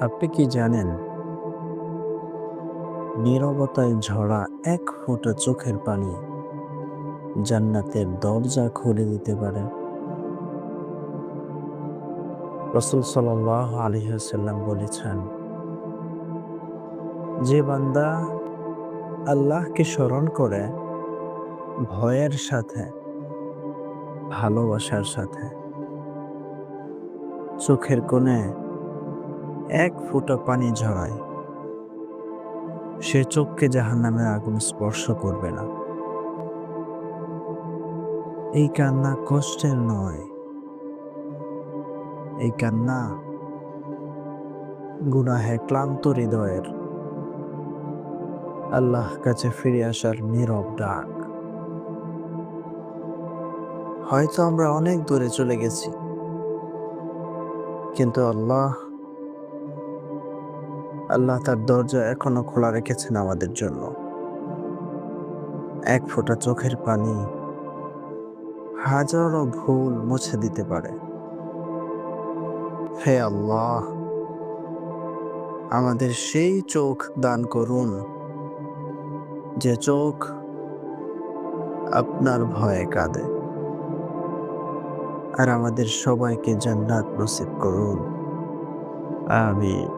আপনি কি জানেন নীরবতায় ঝরা এক ফোঁটা চোখের পানি জান্নাতের দরজা খুলে দিতে পারে? রাসূল সাল্লাল্লাহু আলাইহি ওয়াসাল্লাম বলেছেন, যে বান্দা আল্লাহকে স্মরণ করে ভয়ের সাথে, ভালোবাসার সাথে চোখের কোণে এক ফোঁটা পানি ঝরায়, সে চোখকে জাহান্নামের আগুন স্পর্শ করবে না। এই কান্না কষ্টের নয়, এই কান্না গুনাহে ক্লান্ত হৃদয়ের আল্লাহ কাছে ফিরে আসার নীরব ডাক। হয়তো আমরা অনেক দূরে চলে গেছি, কিন্তু আল্লাহ তার দরজা এখনো খোলা রেখেছেন আমাদের জন্য। এক ফোঁটা চোখের পানি হাজারো ভুল মুছে দিতে পারে। হে আল্লাহ, আমাদের সেই চোখ দান করুন, যে চোখ আপনার ভয়ে কাঁদে। আর আমাদের সবাইকে জান্নাত নসিব করুন। আমিন।